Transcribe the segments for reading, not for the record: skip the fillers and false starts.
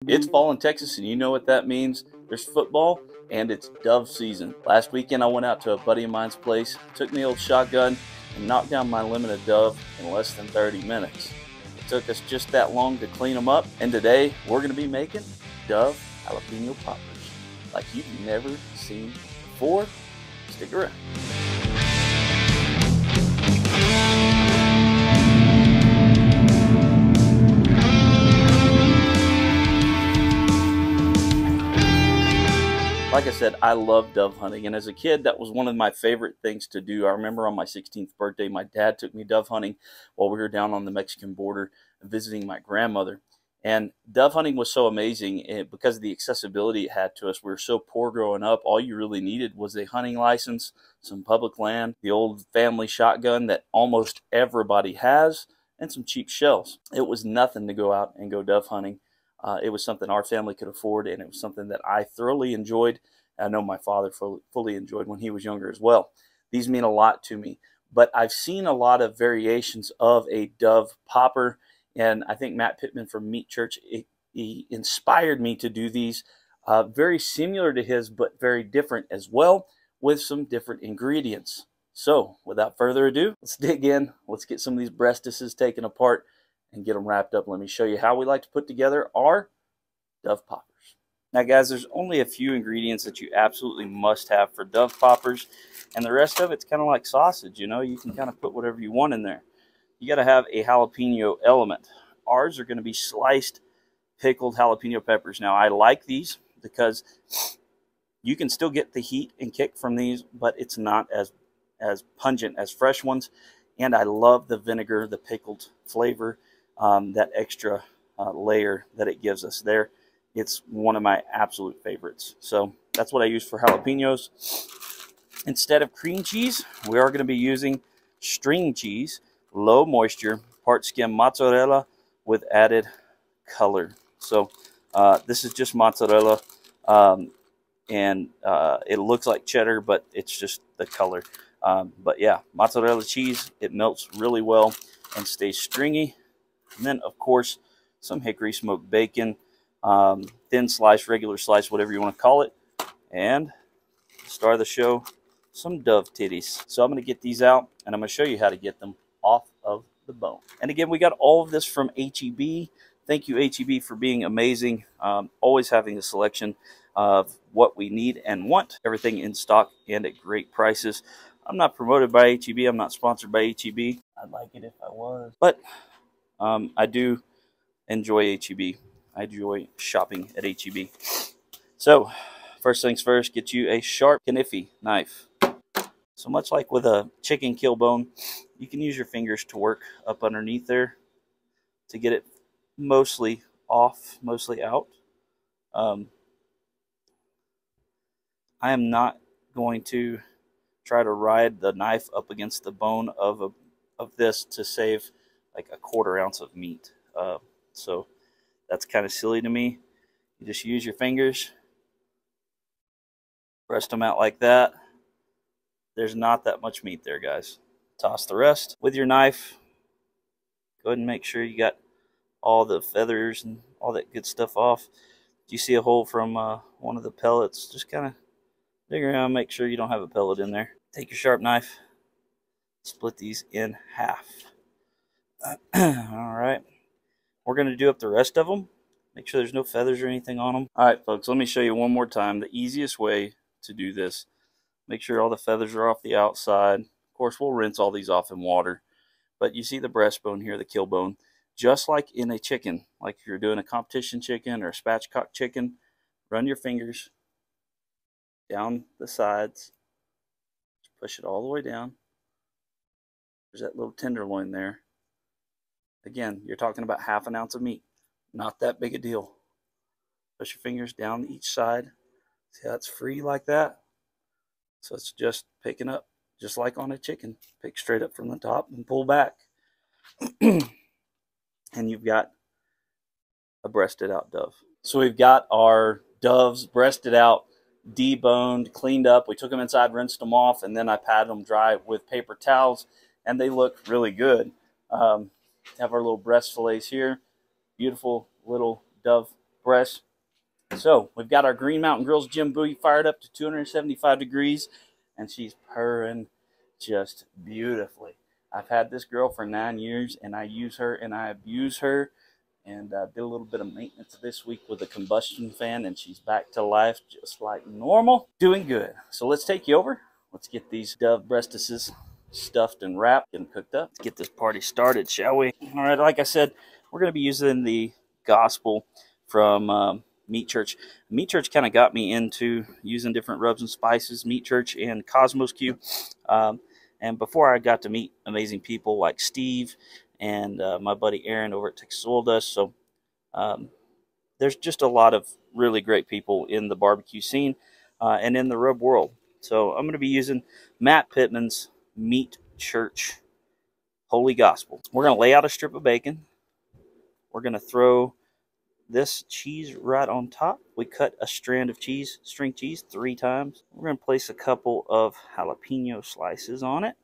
It's fall in Texas, and you know what that means. There's football, and it's dove season. Last weekend, I went out to a buddy of mine's place, took the old shotgun, and knocked down my limit of dove in less than 30 minutes. It took us just that long to clean them up, and today we're going to be making dove jalapeno poppers like you've never seen before. Stick around. Like I said, I love dove hunting, and as a kid, that was one of my favorite things to do. I remember on my 16th birthday, my dad took me dove hunting while we were down on the Mexican border visiting my grandmother. And dove hunting was so amazing because of the accessibility it had to us. We were so poor growing up. All you really needed was a hunting license, some public land, the old family shotgun that almost everybody has, and some cheap shells. It was nothing to go out and go dove hunting. It was something our family could afford, and it was something that I thoroughly enjoyed. I know my father fully enjoyed when he was younger as well. These mean a lot to me, but I've seen a lot of variations of a dove popper, and I think Matt Pittman from MeatChurch, he inspired me to do these very similar to his, but very different as well, with some different ingredients. So without further ado, let's dig in. Let's get some of these breastises taken apart and get them wrapped up. Let me show you how we like to put together our dove poppers. Now guys, there's only a few ingredients that you absolutely must have for dove poppers, and the rest of it's kind of like sausage, you know, you can kind of put whatever you want in there. You got to have a jalapeno element. Ours are going to be sliced pickled jalapeno peppers. Now I like these because you can still get the heat and kick from these, but it's not as pungent as fresh ones. And I love the vinegar, the pickled flavor, that extra layer that it gives us there. It's one of my absolute favorites. So that's what I use for jalapenos. Instead of cream cheese, we are going to be using string cheese, low moisture, part skim mozzarella with added color. So this is just mozzarella, and it looks like cheddar, but it's just the color. But yeah, mozzarella cheese, it melts really well and stays stringy. And then, of course, some hickory smoked bacon, thin slice, regular slice, whatever you want to call it. And star of the show, some dove titties. So I'm going to get these out, and I'm going to show you how to get them off of the bone. And again, we got all of this from H-E-B. Thank you, H-E-B, for being amazing. Always having a selection of what we need and want. Everything in stock and at great prices. I'm not promoted by H-E-B. I'm not sponsored by H-E-B. I'd like it if I was. But I do enjoy H-E-B. I enjoy shopping at H-E-B. So, first things first, get you a sharp knife knife. So much like with a chicken kill bone, you can use your fingers to work up underneath there to get it mostly off, mostly out. I am not going to try to ride the knife up against the bone of this to save like a quarter ounce of meat. So that's kind of silly to me. You just use your fingers, rest them out like that. There's not that much meat there, guys. Toss the rest with your knife. Go ahead and make sure you got all the feathers and all that good stuff off. Do you see a hole from one of the pellets? Just kind of dig around, make sure you don't have a pellet in there. Take your sharp knife, split these in half. All right, we're going to do up the rest of them. Make sure there's no feathers or anything on them. All right, folks, let me show you one more time the easiest way to do this. Make sure all the feathers are off the outside. Of course, we'll rinse all these off in water. But you see the breastbone here, the kill bone. Just like in a chicken, like if you're doing a competition chicken or a spatchcock chicken, run your fingers down the sides. Push it all the way down. There's that little tenderloin there. Again, you're talking about half an ounce of meat. Not that big a deal. Push your fingers down each side. See how it's free like that? So it's just picking up, just like on a chicken. Pick straight up from the top and pull back. And you've got a breasted out dove. So we've got our doves breasted out, deboned, cleaned up. We took them inside, rinsed them off, and then I patted them dry with paper towels, and they look really good. Have our little breast fillets here. Beautiful little dove breast. So we've got our Green Mountain Grills Gym Buoy fired up to 275 degrees, and she's purring just beautifully. I've had this girl for 9 years, and I use her and I abuse her, and did a little bit of maintenance this week with a combustion fan, and she's back to life just like normal. Doing good. So let's take you over. Let's get these dove breastises stuffed and wrapped and cooked up. Let's get this party started, shall we? All right, like I said, we're going to be using the gospel from MeatChurch. MeatChurch kind of got me into using different rubs and spices, MeatChurch and Cosmos Q. And before I got to meet amazing people like Steve and my buddy Aaron over at Texas Soil Dust. So there's just a lot of really great people in the barbecue scene and in the rub world. So I'm going to be using Matt Pittman's MeatChurch Holy Gospel. We're going to lay out a strip of bacon. We're going to throw this cheese right on top. We cut a strand of cheese, string cheese, 3 times. We're going to place a couple of jalapeno slices on it.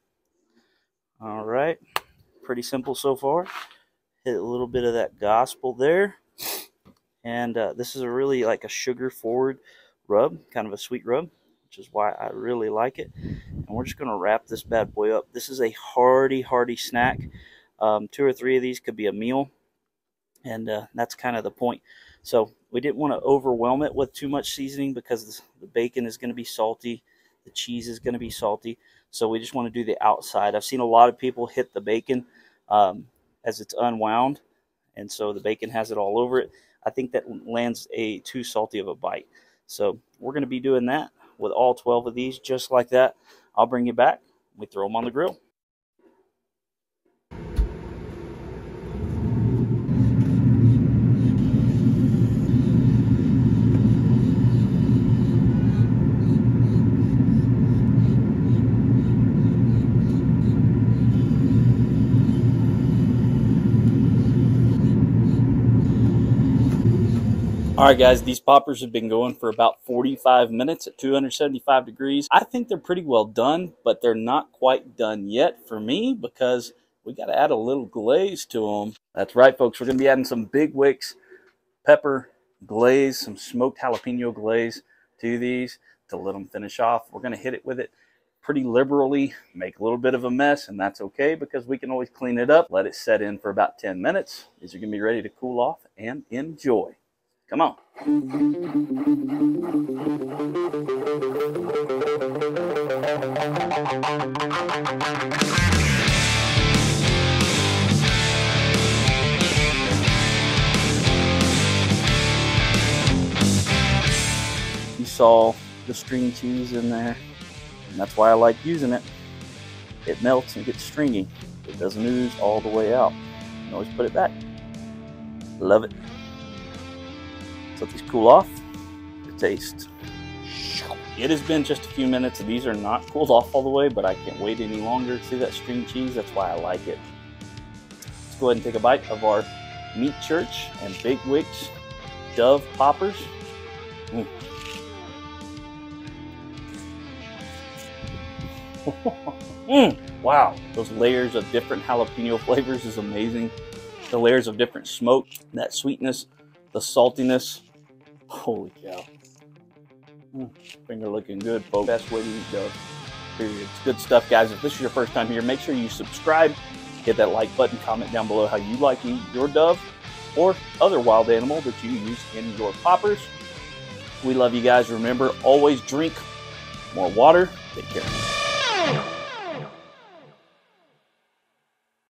All right, pretty simple so far. Hit a little bit of that gospel there. And this is a really like a sugar forward rub, kind of a sweet rub, which is why I really like it. And we're just going to wrap this bad boy up. This is a hearty snack. 2 or 3 of these could be a meal. And that's kind of the point. So we didn't want to overwhelm it with too much seasoning because the bacon is going to be salty. The cheese is going to be salty. So we just want to do the outside. I've seen a lot of people hit the bacon as it's unwound. And so the bacon has it all over it. I think that lands too salty of a bite. So we're going to be doing that with all 12 of these just like that. I'll bring you back. We throw them on the grill. All right, guys, these poppers have been going for about 45 minutes at 275 degrees. I think they're pretty well done, but they're not quite done yet for me because we got to add a little glaze to them. That's right, folks. We're going to be adding some Big Wick's pepper glaze, some smoked jalapeno glaze to these to let them finish off. We're going to hit it with it pretty liberally, make a little bit of a mess, and that's okay because we can always clean it up. Let it set in for about 10 minutes. These are going to be ready to cool off and enjoy. Come on. You saw the string cheese in there, and that's why I like using it. It melts and gets stringy. It doesn't ooze all the way out. You can always put it back. Love it. Let these cool off. The taste. It has been just a few minutes. These are not cooled off all the way, but I can't wait any longer. See that string cheese? That's why I like it. Let's go ahead and take a bite of our MeatChurch and Big Wick's Dove Poppers. Wow, those layers of different jalapeno flavors is amazing. The layers of different smoke, that sweetness, the saltiness. Holy cow. Finger looking good, folks. Best way to eat dove. Period. It's good stuff, guys. If this is your first time here, make sure you subscribe. Hit that like button. Comment down below how you like to eat your dove or other wild animal that you use in your poppers. We love you guys. Remember, always drink more water. Take care.